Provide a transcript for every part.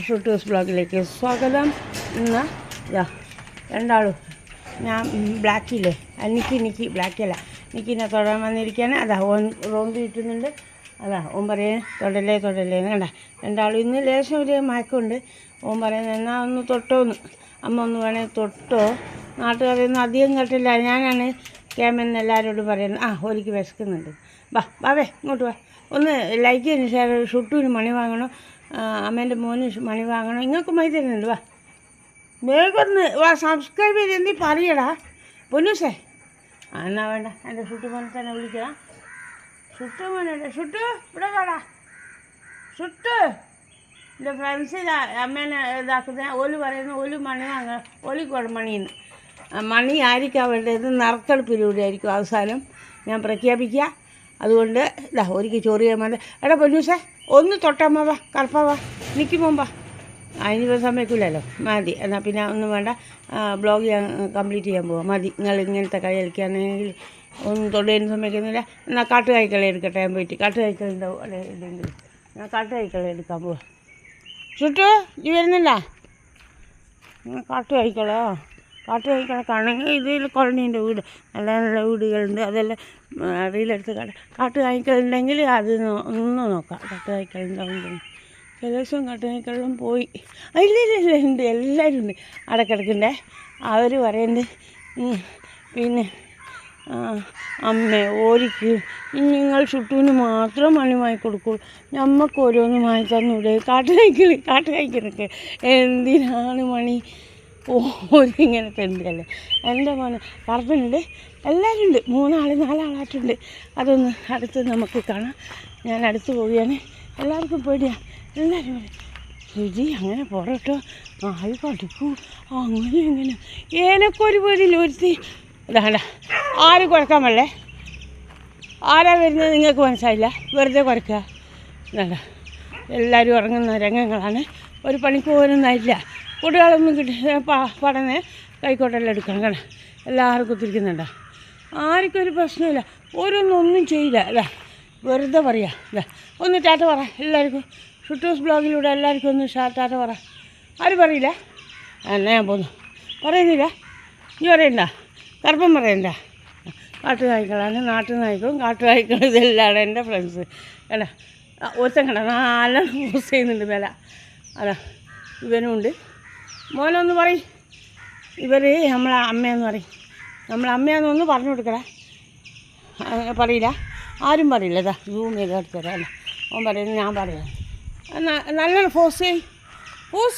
Shooters ബ്ലോഗിലേക്ക് സ്വാഗതം. ഇന്ന് രണ്ടാളും ഞാൻ ബ്ലാക്കില്ലേ നിക്കി ബ്ലാക്കല്ല നിക്കിനെ തൊടാൻ വന്നിരിക്കുകയാണ്. അതാ ഓൻ റോന്ത് കിട്ടുന്നുണ്ട്. അതാ ഓൻ പറയുന്നത് തൊടല്ലേ കണ്ട. രണ്ടാളും ഇന്ന് ലേശം ഒരു മയക്കമുണ്ട്. ഓൻ പറയുന്നത് എന്നാൽ ഒന്ന് തൊട്ടോന്ന്, അമ്മ ഒന്ന് വേണേൽ തൊട്ടോ. നാട്ടുകാരൊന്നും അധികം കേട്ടില്ല. ഞാനാണ് ക്യാമെന്ന് എല്ലാവരോടും പറയുന്നത്. ഒരിക്കൽ വിശക്കുന്നുണ്ട്. വാവേ ഇങ്ങോട്ട് വാ, ഒന്ന് ലൈക്ക് ചെയ്യുന്നു. ഷെയർ ഷുട്ടൂന് മണി വാങ്ങണം, അമ്മേൻ്റെ മോന് മണി വാങ്ങണം. ഇങ്ങോട്ട് മൈ തരുന്നുണ്ട്. വേഗം വാ, സബ്സ്ക്രൈബ് ചെയ്ത് എന്തി പറയടാ പൊന്നൂസേ. എന്നാ വേണ്ട, എൻ്റെ ഷുട്ടു മോനെ തന്നെ വിളിക്കണം. ഷുട്ടു മോനുണ്ട്. ഷുട്ടു ഇവിടെ വാടാ. ഷുട്ടു എൻ്റെ ഫ്രണ്ട്സ് അമ്മേനെ ഇതാക്കുന്നത്. ഓല് പറയുന്നു ഓല് മണി വാങ്ങണം, ഓലിക്കോട് മണിന്ന്. മണി ആയിരിക്കാം വേണ്ടത്, നറുക്കെടുപ്പിലൂടെ ആയിരിക്കും അവസാനം ഞാൻ പ്രഖ്യാപിക്കുക. അതുകൊണ്ട് ഒരിക്കൽ ചോറ് ചെയ്യാൻ വേണ്ട. എടാ പൊന്നൂസേ ഒന്ന് തൊട്ടമ്മ വാ, കറുപ്പാ നിൽക്കുമ്പോൾ അതിനിപ്പോൾ സമ്മതിക്കില്ലല്ലോ. മതി. എന്നാൽ പിന്നെ ഒന്നും വേണ്ട, ബ്ലോഗ് ചെയ്യാൻ കംപ്ലീറ്റ് ചെയ്യാൻ പോവാം. മതി. നിങ്ങൾ ഇങ്ങനത്തെ കളി കളിക്കുകയാണെങ്കിൽ ഒന്നും തൊടേനും സമ്മതിക്കുന്നില്ല. എന്നാൽ കാട്ടുകായ്ക്കളെ എടുക്കട്ടെ. ഞാൻ പോയിട്ട് കാട്ടുകായ്ക്കളുണ്ടാവും അവിടെ ഇല്ലെങ്കിൽ ഞാൻ കാട്ടുകായ്ക്കളെ എടുക്കാൻ പോവാം. ചുട്ടു ഈ വരുന്നില്ല. കാട്ടുകായ്ക്കളെ കാണണമെങ്കിൽ ഇതിൽ കോളനീൻ്റെ വീട് നല്ല നല്ല വീടുകളുണ്ട്. അതെല്ലാം റീലെടുത്ത് കാട്ടുകായ്ക്കളുണ്ടെങ്കിൽ അത് ഒന്ന് നോക്കാം. കാട്ടുകായ്ക്കളുണ്ടാവും. ചില ദിവസം കാട്ടുകായ്ക്കളും പോയി. ഇല്ല ഉണ്ട്, എല്ലാവരും ഉണ്ട്. അവിടെ കിടക്കണ്ടേ. അവർ പറയുന്നുണ്ട് പിന്നെ അമ്മ ഓരിക്ക് നിങ്ങൾ ഷുട്ടൂന് മാത്രം മണി വാങ്ങി കൊടുക്കൂ, ഞമ്മക്ക് ഓരോന്ന് വാങ്ങി തന്നൂടെ. കാട്ടുകായ്ക്കലൊക്കെ എന്തിനാണ് മണി ഓരിങ്ങനത്തെ ഉണ്ടല്ലേ. എൻ്റെ മോനെ കറുപ്പനുണ്ട്, എല്ലാവരും ഉണ്ട്. 4 ആളായിട്ടുണ്ട്. അതൊന്ന് അടുത്ത് നമുക്ക് കാണാം. ഞാൻ അടുത്ത് പോവുകയാണ്. എല്ലാവർക്കും പേടിയാണ്. എല്ലാവരും രുചി അങ്ങനെ പോരട്ടോ, ആയി പഠിക്കൂ അങ്ങനെ എങ്ങനെ. ഏനക്കൊരു പേടിയില്ല. ഒരുത്തി ഇതാണ്ട ആരും കുഴക്കാൻ പറ്റേ. ആരാ വരുന്നത് നിങ്ങൾക്ക് മനസ്സിലായില്ല, വെറുതെ കുഴക്കുക. ഇതാണ്ട എല്ലാവരും ഇറങ്ങുന്ന രംഗങ്ങളാണ്. ഒരു പണിക്ക് പോകാനൊന്നായിട്ടില്ല. കുട്ടികളൊന്നും കിട്ടി പഠന കൈക്കോട്ടെല്ലാം എടുക്കണം. കാണാം എല്ലാവർക്കും തിരിക്കുന്നുണ്ടോ. ആർക്കും ഒരു പ്രശ്നമില്ല. ഓരോന്നൊന്നും ചെയ്യില്ല. വെറുതെ പറയാ. ഒന്ന് ടാറ്റ പറ എല്ലാവർക്കും. ഷൂട്ടേഴ്സ് ബ്ലോഗിലൂടെ എല്ലാവർക്കും ഒന്ന് ടാറ്റ പറ. ആരും പറയില്ല. എന്നാ ഞാൻ പോന്നു പറയുന്നില്ല. നീ പറയണ്ട, കറുപ്പം പറയണ്ട. കാട്ടുനായ്ക്കളാണ്, നാട്ടുനായ്ക്കളും കാട്ടുനായ്ക്കളും ഇതെല്ലാം എൻ്റെ ഫ്രണ്ട്സ്. കേട്ടാ ഒരുത്തൻ കണ്ട നല്ല പോസ് ചെയ്യുന്നുണ്ട് മേല. അതാ ഇവനുണ്ട്. മോനൊന്ന് പറയും. ഇവർ നമ്മളെ അമ്മയെന്ന് പറയും. നമ്മളെ അമ്മയെന്നൊന്ന് പറഞ്ഞു കൊടുക്കടാ. പറയില്ല, ആരും പറയില്ല. സൂം ചെയ്ത് എടുത്തരാല്ല. ഓൻ പറയുന്നത് ഞാൻ പറയാം. നല്ലോണം ഫോസ്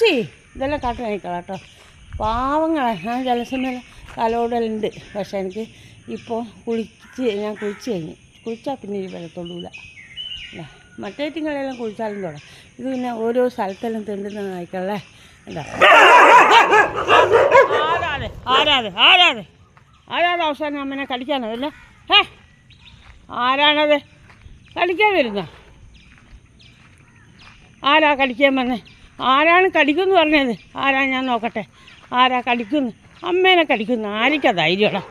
ചെയ്യ്. ഇതെല്ലാം കാട്ടുനായ്ക്കളാട്ടോ, പാവങ്ങളാണ്. ഞാൻ ചില സമയം തലോടലുണ്ട്. പക്ഷേ എനിക്ക് ഇപ്പോൾ ഞാൻ കുളിച്ച് കഴിഞ്ഞ് കുളിച്ചാൽ പിന്നെ ഈ വെള്ളത്തൊള്ളൂല. മറ്റേറ്റിങ്ങളെല്ലാം കുളിച്ചാലും തൊടാം. ഇത് പിന്നെ ഓരോ സ്ഥലത്തെല്ലാം തെണ്ടുന്ന നായ്ക്കളല്ലേ. എന്താ ആരാത് അവസാനം അമ്മനെ കടിക്കാനോ അല്ല? ആരാണത് കടിക്കാൻ വരുന്ന? ആരാ കടിക്കാൻ വന്നേ? ആരാണ് കടിക്കുമെന്ന് പറഞ്ഞത്? ആരാ ഞാൻ നോക്കട്ടെ. ആരാ കടിക്കുന്നു? അമ്മേനെ കടിക്കുന്നു. ആർക്കാ ധൈര്യടാ?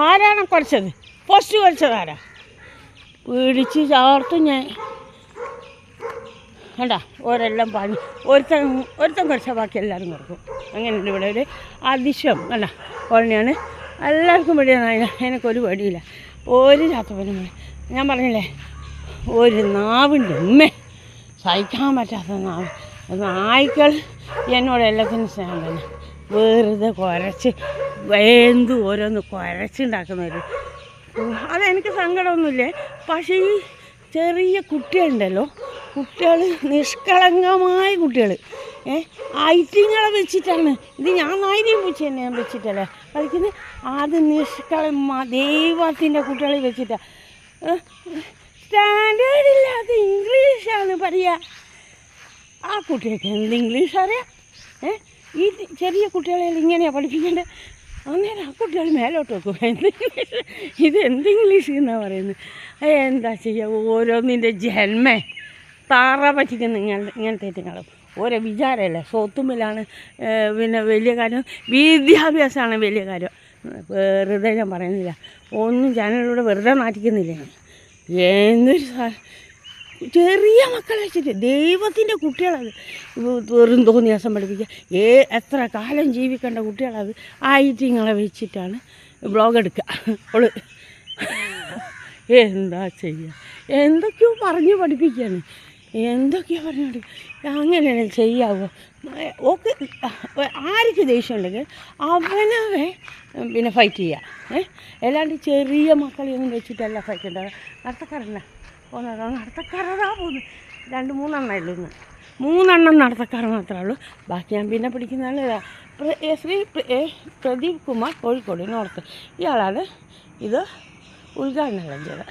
ആരാണ് കുറച്ചത്? പോസ്റ്റ് കുറച്ചതാരാ? പിടിച്ച് ചാർത്തും ഞാൻ. കണ്ടാ ഓരെല്ലാം പാഞ്ഞ് ഒരുത്തൻ കുറച്ചാൽ ബാക്കി എല്ലാവരും കുറക്കും. അങ്ങനെയുണ്ട് ഇവിടെ ഒരു അതിശയം. കണ്ട കോളനിയാണ്. എല്ലാവർക്കും പേടിയാണ്. എനിക്കൊരു പേടിയില്ല. ഒരു ചാത്തപ്പനും ഞാൻ പറഞ്ഞില്ലേ, ഒരു നാവിൻ്റെ ഉമ്മ സഹിക്കാൻ പറ്റാത്ത നാവ്. നായ്ക്കൾ എന്നോട് എല്ലാത്തിനും സ്നേഹം തന്നെ. വെറുതെ കുരച്ച് ഓരോന്ന് കുരച്ചുണ്ടാക്കുന്നവർ. അതെനിക്ക് സങ്കടമൊന്നുമില്ലേ. പക്ഷേ ഈ ചെറിയ കുട്ടികളുണ്ടല്ലോ, കുട്ടികൾ നിഷ്കളങ്കമായ കുട്ടികൾ ഐറ്റിങ്ങളെ വെച്ചിട്ടാണ് ഇത്. ഞാൻ നായിനെയും പൂച്ച തന്നെ ഞാൻ വെച്ചിട്ടല്ലേ കളിക്കുന്നത്. അത് ദൈവത്തിൻ്റെ കുട്ടികളെ വെച്ചിട്ടാണ്. സ്റ്റാൻഡേർഡില്ലാത്ത ഇംഗ്ലീഷാണ് പറയുക. ആ കുട്ടികൾക്ക് എന്ത് ഇംഗ്ലീഷ് അറിയാം? ഈ ചെറിയ കുട്ടികളെല്ലാം ഇങ്ങനെയാണ് പഠിപ്പിക്കേണ്ടത്. അന്നേരം ആ കുട്ടികൾ മേലോട്ട് വെക്കും. എന്ത് ഇംഗ്ലീഷ് എന്നാണ് പറയുന്നത്. എന്താ ചെയ്യുക, ഓരോന്നിൻ്റെ ജന്മേ താറ പറ്റിക്കുന്ന ഇങ്ങനത്തെ ഇറ്റങ്ങളും. ഓരോ വിചാരമല്ലേ സ്വത്തുമ്പിലാണ് പിന്നെ വലിയ കാര്യം. വിദ്യാഭ്യാസമാണ് വലിയ കാര്യം. വെറുതെ ഞാൻ പറയുന്നില്ല, ഒന്നും ചാനലിലൂടെ വെറുതെ മാറ്റിക്കുന്നില്ല. എന്തൊരു ചെറിയ മക്കളെ വെച്ചിട്ട് ദൈവത്തിൻ്റെ കുട്ടികളത് വെറും തോന്നിയാസം പഠിപ്പിക്കുക. എത്ര കാലം ജീവിക്കേണ്ട കുട്ടികളത് ആയിട്ടിങ്ങളെ വെച്ചിട്ടാണ് ബ്ലോഗ് എടുക്കുക. അവള് എന്താ ചെയ്യുക, എന്തൊക്കെയോ പറഞ്ഞ് പഠിപ്പിക്കുകയാണ്, എന്തൊക്കെയോ പറഞ്ഞു പഠിപ്പിക്കുക. അങ്ങനെയാണ് ചെയ്യാവോ? ഓക്കെ, ആർക്ക് ദേഷ്യം ഉണ്ടെങ്കിൽ അവനവെ പിന്നെ ഫൈറ്റ് ചെയ്യുക. അല്ലാണ്ട് ചെറിയ മക്കളെയൊന്നും വെച്ചിട്ടല്ല ഫൈറ്റ് ഉണ്ടാകുക. നടത്തക്കാരല്ല പോകുന്നതാണ്, നടത്തക്കാരതാ പോകുന്നത്. 2-3 ഉള്ളൂ ഇന്ന്, 3 നടത്തക്കാർ മാത്രമേ ഉള്ളൂ. ബാക്കി ഞാൻ പിന്നെ പിടിക്കുന്നതാണ് ശ്രീ പ്രദീപ് കുമാർ, കോഴിക്കോട് നോർത്ത്. ഇയാളാണ് ഇത് ഉദ്ഘാടനം ചെയ്തത്.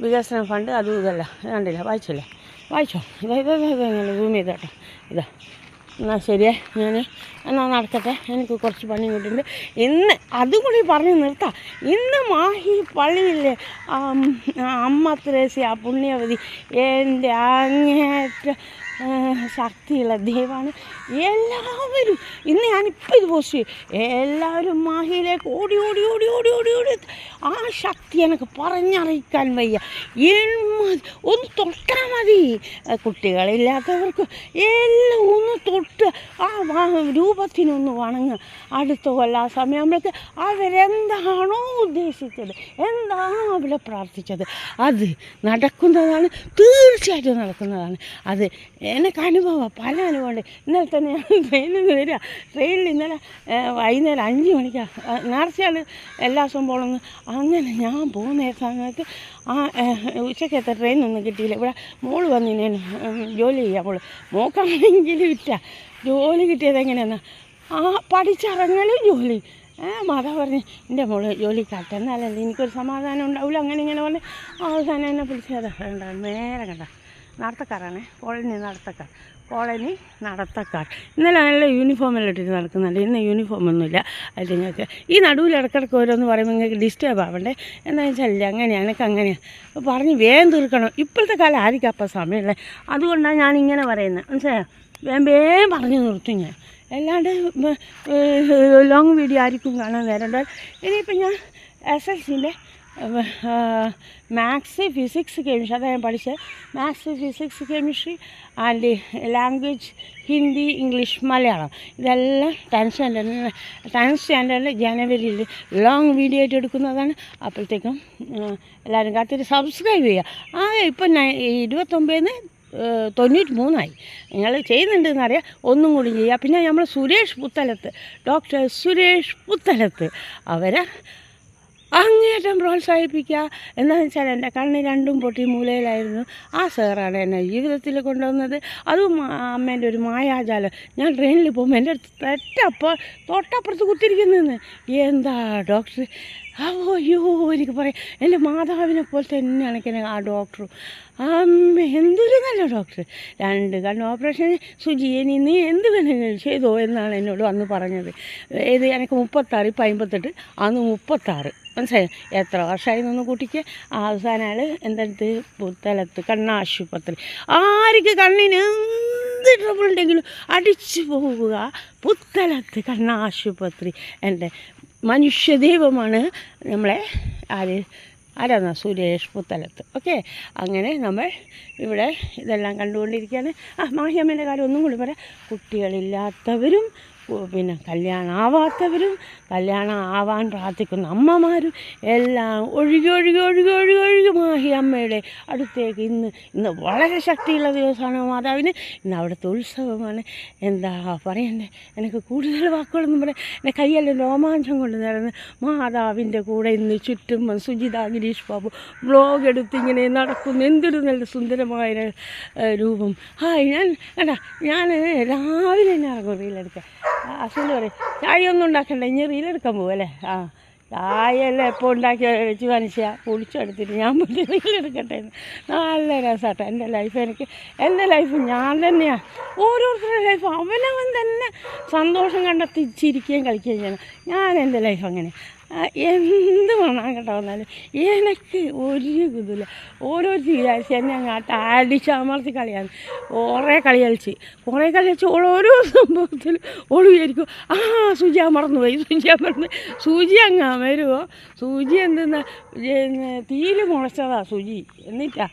വികസന ഫണ്ട് അതും ഇതല്ല, കണ്ടില്ല, വായിച്ചോ. ഇങ്ങനെ സൂം ചെയ്തോട്ടോ. ഇതാ എന്നാൽ ശരിയേ, എന്നാൽ നടക്കട്ടെ, എനിക്ക് കുറച്ച് പണി കിട്ടുന്നുണ്ട്. ഇന്ന് അതും കൂടി പറഞ്ഞ് നിർത്താം. ഇന്ന് മാഹി പള്ളിയിലെ അമ്മ ത്രേസ്യ പുണ്യവതി എൻ്റെ അങ്ങേറ്റ ശക്തിയുള്ള ദൈവമാണ്. എല്ലാവരും ഇന്ന് ഞാനിപ്പോൾ ഇത് പോസ്റ്റ് ചെയ്യും, എല്ലാവരും മാഹിയിലേക്ക് ഓടി ആ ശക്തി എനിക്ക് പറഞ്ഞറിയിക്കാൻ വയ്യ. ഒന്ന് തൊട്ടാൽ മതി, കുട്ടികളില്ലാത്തവർക്ക് എല്ലാം ഒന്ന് തൊട്ട് ആ രൂപത്തിനൊന്ന് വണങ്ങുക. അടുത്ത കൊല്ലം ആ സമയമാകുമ്പോഴേക്ക് അവരെന്താണോ ഉദ്ദേശിച്ചത്, എന്താണോ അവിടെ പ്രാർത്ഥിച്ചത്, അത് നടക്കുന്നതാണ്, തീർച്ചയായിട്ടും നടക്കുന്നതാണ്. അത് എനിക്ക് അനുഭവം, പല അനുഭവമുണ്ട്. ഇന്നലെ തന്നെ ഞാൻ ട്രെയിനിൽ ഇന്നലെ വൈകുന്നേരം 5 മണിക്കാണ് നേർച്ചയാണ് എല്ലാ ദിവസവും പോകണമെന്ന്. അങ്ങനെ ഞാൻ പോകുന്ന സമയത്ത് ഉച്ചക്കത്തെ ട്രെയിനൊന്നും കിട്ടിയില്ല. ഇവിടെ മോള് വന്നിനേന് ജോലി ചെയ്യാം. മോക്കാണെങ്കിലും ഇല്ല, ജോലി കിട്ടിയത് എങ്ങനെയാണെന്ന് പഠിച്ചിറങ്ങലും ജോലി. മാതാവ് പറഞ്ഞ് എൻ്റെ മോള് ജോലിക്കാട്ടെ, എന്നാലല്ലേ എനിക്കൊരു സമാധാനം ഉണ്ടാവില്ല. അങ്ങനെ ഇങ്ങനെ പറഞ്ഞ് അവസാനം എന്നെ പിടിച്ചത് കണ്ടാണ്. നേരെ കണ്ട നടത്തക്കാരാണ്, കോളനി നടത്തക്കാർ. ഇന്നലെ നല്ല യൂണിഫോമെല്ലാം ഇട്ടിട്ട് നടക്കുന്നുണ്ട്, ഇന്ന് യൂണിഫോമൊന്നുമില്ല. അത് നിങ്ങൾക്ക് ഈ നടുവിൽ ഇടക്കിടക്ക് ഓരോന്ന് പറയുമ്പോൾ നിങ്ങൾക്ക് ഡിസ്റ്റർബ് ആവണ്ടേ. എന്താണെന്ന് വെച്ചാൽ അങ്ങനെയാണ്, എനിക്ക് അങ്ങനെയാണ് പറഞ്ഞ് വേഗം തീർക്കണം. ഇപ്പോഴത്തെ കാലം ആയിരിക്കും അപ്പം സമയമുള്ളത്, അതുകൊണ്ടാണ് ഞാനിങ്ങനെ പറയുന്നത്. മനസ്സിലായോ? വേഗം പറഞ്ഞു നിർത്തും ഞാൻ. അല്ലാണ്ട് ലോങ് വീഡിയോ ആയിരിക്കും കാണാൻ നേരമുണ്ട്. ഇനിയിപ്പോൾ ഞാൻ SSLCൻ്റെ മാത്സ്, ഫിസിക്സ്, കെമിസ്ട്രി അതാണ് ഞാൻ പഠിച്ചത്. Maths, physics, chemistry and language Hindi, English, Malayalam ഇതെല്ലാം 10th സ്റ്റാൻഡേർഡിൽ ജനുവരിയിൽ ലോങ് വീഡിയോ ആയിട്ട് എടുക്കുന്നതാണ്. അപ്പോഴത്തേക്കും എല്ലാവരും കാത്തിട്ട് സബ്സ്ക്രൈബ് ചെയ്യുക. ഇപ്പം 29 93 നിങ്ങൾ ചെയ്യുന്നുണ്ടെന്നറിയാം, ഒന്നും കൂടി ചെയ്യുക. പിന്നെ നമ്മൾ ഡോക്ടർ സുരേഷ് പുത്തലത്ത് അവരെ അങ്ങേറ്റം പ്രോത്സാഹിപ്പിക്കുക. എന്താണെന്ന് വെച്ചാൽ എൻ്റെ കണ്ണ് 2 പൊട്ടി മൂലയിലായിരുന്നു. ആ സാറാണ് എന്നെ ജീവിതത്തിൽ കൊണ്ടുവന്നത്. അതും അമ്മേൻ്റെ ഒരു മായാജാലം. ഞാൻ ട്രെയിനിൽ പോകുമ്പോൾ എൻ്റെ അടുത്ത് തൊട്ടപ്പുറത്ത് കുത്തിരിക്കുന്നതെന്ന്. എന്താ ഡോക്ടർ, അയ്യോ എനിക്ക് പറയാം, എൻ്റെ മാതാവിനെ പോലെ തന്നെയാണ് എനിക്ക് ആ ഡോക്ടറും. അമ്മ എന്തൊരു നല്ല ഡോക്ടർ. 2 കണ്ണ് ഓപ്പറേഷൻ, സുജി നീ എന്ത് വേണമെങ്കിലും ചെയ്തോ എന്നാണ് എന്നോട് അന്ന് പറഞ്ഞത്. എനിക്ക് 36, ഇപ്പം 58, അന്ന് 36. മനസ്സിലായോ? എത്ര വർഷമായി നിന്ന് കുട്ടിക്ക്. അവസാനമാണ് എൻ്റെ അടുത്ത് പുത്തലത്ത് കണ്ണാശുപത്രി. ആർക്ക് കണ്ണിന് എന്ത് ട്രബിൾ ഉണ്ടെങ്കിലും അടിച്ചു പോവുക പുത്തലത്ത് കണ്ണാശുപത്രി. എൻ്റെ മനുഷ്യദൈവമാണ് നമ്മളെ ആരാണ് സുരേഷ് പുത്തലത്ത്. ഓക്കെ, അങ്ങനെ നമ്മൾ ഇവിടെ ഇതെല്ലാം കണ്ടുകൊണ്ടിരിക്കുകയാണ്. മാഹിയമ്മേൻ്റെ കാര്യം ഒന്നും കൂടി പറയാം. കുട്ടികളില്ലാത്തവരും പിന്നെ കല്യാണം ആവാത്തവരും കല്യാണം ആവാൻ പ്രാർത്ഥിക്കുന്ന അമ്മമാരും എല്ലാം ഒഴുകി മാഹി അമ്മയുടെ അടുത്തേക്ക് ഇന്ന് വളരെ ശക്തിയുള്ള ദിവസമാണ് മാതാവിന്. ഇന്ന് അവിടുത്തെ ഉത്സവമാണ്. എന്താ പറയണ്ടേ, എനിക്ക് കൂടുതൽ വാക്കുകളൊന്നും പറയാം. എൻ്റെ കയ്യെല്ലാം രോമാഞ്ചം കൊണ്ട് നടന്ന് മാതാവിൻ്റെ കൂടെ ഇന്ന് ചുറ്റും സുജിത ഗിരീഷ് ബാബു വ്ലോഗ് എടുത്ത് ഇങ്ങനെ നടക്കുന്നു. എന്തൊരു നല്ല സുന്ദരമായ രൂപം. ഞാൻ രാവിലെ തന്നെ ഇറങ്ങും റീലെടുക്കാൻ. അസുഖം പറയും ചായ ഒന്നും ഉണ്ടാക്കണ്ട, ഇനി റീലെടുക്കാൻ പോകും അല്ലേ. ചായയെല്ലാം എപ്പോൾ ഉണ്ടാക്കി വെച്ച് മനുഷ്യ കുടിച്ചെടുത്തിട്ട് ഞാൻ പോയി റീലെടുക്കട്ടെ. നല്ല രസമാട്ടോ എൻ്റെ ലൈഫ്. എൻ്റെ ലൈഫ് ഞാൻ തന്നെയാണ്. ഓരോരുത്തരുടെ ലൈഫ് അവനവൻ തന്നെ സന്തോഷം കണ്ടെത്തി ചിരിക്കുകയും കളിക്കുകയും ചെയ്യണം. ഞാൻ എൻ്റെ ലൈഫ് അങ്ങനെ എന്ത് വേണം കേട്ടോ വന്നാലും എനിക്ക് ഒരു ഇതില്ല. ഓരോരുത്തർ വിചാരിച്ച് എന്നെ അങ്ങോട്ട് അടിച്ചമർത്തി കളിയാണ്. കുറേ കളി കളിച്ച് ഓരോ സംഭവത്തിലും ഓള് വിചാരിക്കും സൂചി മറന്നുപോയി. സൂചി അങ്ങ് വരുമോ? സൂചി എന്തെന്നാ തീയിൽ മുളച്ചതാ സൂചി. എന്നിട്ടാ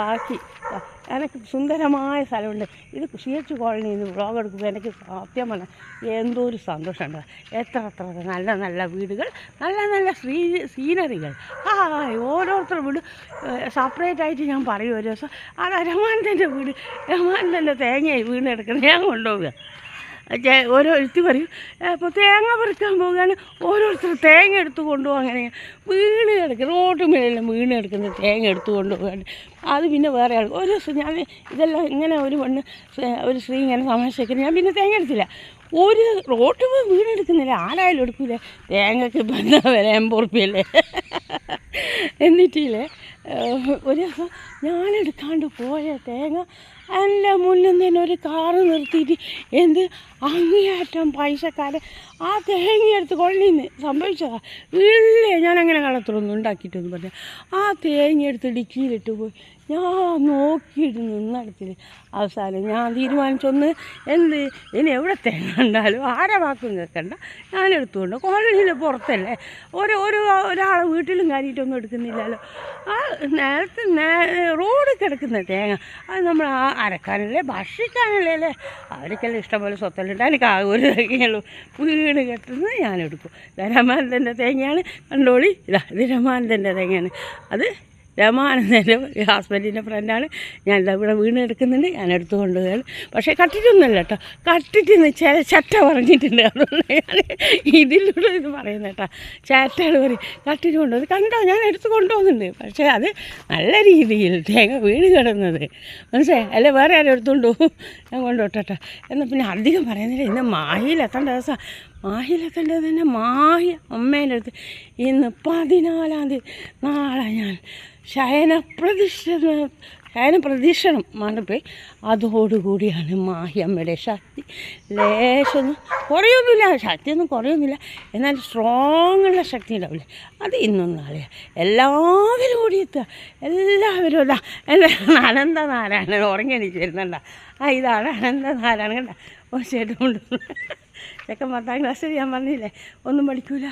ആക്കി. എനിക്ക് സുന്ദരമായ സ്ഥലമുണ്ട്. ഇത് CH കോളനിയിൽ നിന്ന് വ്ളോഗ് എടുക്കുമ്പോൾ എനിക്ക് സത്യം പറഞ്ഞാൽ എന്തോ ഒരു സന്തോഷമുണ്ട്. എത്ര നല്ല നല്ല വീടുകൾ, നല്ല നല്ല സീനറികൾ. ഓരോരുത്തരുടെ വീട് സെപ്പറേറ്റ് ആയിട്ട് ഞാൻ പറയും ഒരു ദിവസം. അത് രമാനന്ദൻ്റെ വീട്, രമാനന്ദൻ്റെ തേങ്ങയായി വീണെടുക്കുന്നത് ഞാൻ കൊണ്ടുപോവുക. ഓരോ എഴുത്തി പറയും അപ്പോൾ തേങ്ങ പറിക്കാൻ പോവുകയാണ്, ഓരോരുത്തർ തേങ്ങ എടുത്ത് കൊണ്ടുപോകും. അങ്ങനെ വീണ് കിടക്കും, റോഡ് മേലെല്ലാം വീണ് കിടക്കുന്ന തേങ്ങ എടുത്ത് കൊണ്ടുപോകാൻ. അത് പിന്നെ വേറെ ആൾ ഒരു ദിവസം ഞാൻ ഇതെല്ലാം ഇങ്ങനെ ഒരു സ്ത്രീ ഇങ്ങനെ തമാശയ്ക്ക് ഞാൻ പിന്നെ തേങ്ങ എടുത്തില്ല. ഒരു റോഡ് വീണെടുക്കുന്നില്ല, ആരായാലും എടുക്കില്ല. തേങ്ങയ്ക്ക് ഇപ്പം എന്താ വില 80 ഉറുപ്പ്യല്ലേ. എന്നിട്ടില്ലേ ഒരു ദിവസം ഞാനെടുക്കാണ്ട് പോയ തേങ്ങ എൻ്റെ മുന്നിൽ തന്നെ ഒരു കാറ് നിർത്തിയിട്ട് എന്ത് അങ്ങേയറ്റം പൈസക്കാരൻ ആ തേങ്ങ എടുത്ത് കൊള്ളിന്ന് സംഭവിച്ചതാ. ഇല്ലേ ഞാനങ്ങനെ കളത്തിലൊന്നും ഉണ്ടാക്കിയിട്ടൊന്നും പറഞ്ഞ ആ തേങ്ങ എടുത്ത് ഡിക്കിയിലിട്ട് പോയി. ഞാൻ നോക്കിയിട്ട് നിന്നടത്തിൽ അവസാനം ഞാൻ തീരുമാനിച്ചൊന്ന് ഇനി എവിടെ തേങ്ങ ഉണ്ടാലും ആരെ വാക്കും കേൾക്കണ്ട, ഞാനെടുത്തുകൊണ്ട് കോളനിയിൽ പുറത്തല്ലേ ഒരാളെ വീട്ടിലും കാര്യമായിട്ടൊന്നും എടുക്കുന്നില്ലല്ലോ. ആ റോഡ് കിടക്കുന്ന തേങ്ങ അത് നമ്മൾ അരക്കാനല്ലേ ഭക്ഷിക്കാനല്ലേ അവർക്കെല്ലാം ഇഷ്ടംപോലെ സ്വത്തല്ലുണ്ട്. എനിക്ക് ആ ഒരു തേങ്ങയുള്ളൂ വീണ് കെട്ടുന്നത് ഞാനെടുക്കും. രമാനന്ദൻ്റെ തേങ്ങയാണ്, കണ്ടോളി. ഇത് രമാനന്ദൻ്റെ തേങ്ങയാണ്. അത് രമാനന്ദൻ്റെ ഹസ്ബൻഡിൻ്റെ ഫ്രണ്ടാണ്. ഞാൻ ഇവിടെ വീണ് എടുക്കുന്നുണ്ട്, ഞാൻ എടുത്തു കൊണ്ടുപോയാൽ. പക്ഷേ കട്ടിട്ടൊന്നുമല്ല കേട്ടോ, കട്ടിട്ട് ചട്ട പറഞ്ഞിട്ടുണ്ട്. അതുകൊണ്ട് ഞാൻ ഇതിലൂടെ ഇത് പറയുന്നത് കേട്ടോ. ചാറ്റകൾ പറയും കട്ടിട്ട് കൊണ്ടുപോകുന്നത് കണ്ടോ, ഞാൻ എടുത്ത് കൊണ്ടുപോകുന്നുണ്ട്. പക്ഷേ അത് നല്ല രീതിയിൽ തേങ്ങ വീണ് കിടന്നത് മനസ്സിലായി അല്ലേ, വേറെ ആരും എടുത്തുകൊണ്ട് പോകും, ഞാൻ കൊണ്ടുപോട്ടെ. എന്നാൽ പിന്നെ അധികം പറയുന്നില്ല. ഇന്ന് മാഹിയിലെത്തേണ്ട ദിവസമാണ്. മാഹിയിലെത്തേണ്ടത് തന്നെ മാഹി അമ്മേൻ്റെ അടുത്ത് ഇന്ന് 14-ാം തീയതി നാളെ ഞാൻ ശയന പ്രദക്ഷിണം മാറിപ്പോയി. അതോടുകൂടിയാണ് മാഹി അമ്മയുടെ ശക്തി ലേശമൊന്നും കുറയൊന്നുമില്ല, ശക്തിയൊന്നും കുറയൊന്നുമില്ല, എന്നാൽ സ്ട്രോങ്ങുള്ള ശക്തി ഉണ്ടാവില്ലേ, അത് ഇന്നും നാളെയാണ്. എല്ലാവരും കൂടി എത്തുക, എല്ലാവരും ഇതാ എൻ്റെ അനന്തനാരായണൻ ഉറങ്ങിയണിച്ച് വരുന്നുണ്ട. ഇതാണ് അനന്തനാരായണൻ കണ്ട ഒരു ചേട്ടൻ കൊണ്ട് ചെക്കൻ 10ാം ക്ലാസ്സിൽ ഞാൻ പറഞ്ഞില്ലേ ഒന്നും പഠിക്കൂല.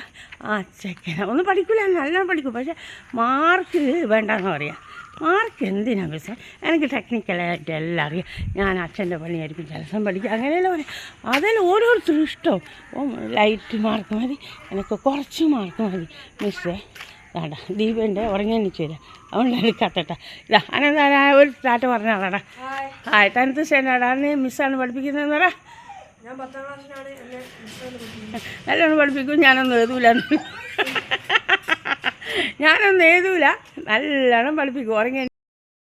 ചെക്കൻ ഒന്നും പഠിക്കൂല, നല്ലോണം പഠിക്കും, പക്ഷേ മാർക്ക് വേണ്ടെന്ന് പറയാം. മാർക്ക് എന്തിനാ പക്ഷേ എനിക്ക് ടെക്നിക്കലായിട്ട് എല്ലാം അറിയാം. ഞാൻ അച്ഛൻ്റെ പണിയായിരിക്കും ചിലസം പഠിക്കുക, അങ്ങനെയല്ല പറയാം. അതെല്ലാം ഓരോരുത്തരും ഇഷ്ടവും. ലൈറ്റ് മാർക്ക് മതി, എനിക്ക് കുറച്ച് മാർക്ക് മതി മിസ്സേ. വേണ്ട ദീപൻ്റെ ഉറങ്ങിയണിച്ച് വരാം, അതുകൊണ്ട് എടുക്കാത്തട്ടാ. ഇതാ അനന്താ ഒരു ടാറ്റ പറഞ്ഞാടാ. 10th സ്റ്റാൻഡേർഡാണ് മിസ്സാണ് പഠിപ്പിക്കുന്നതെന്ന് പറ. നല്ലോണം പഠിപ്പിക്കും. ഞാനൊന്നും എഴുതൂല, നല്ലോണം പഠിപ്പിക്കും. ഉറങ്ങി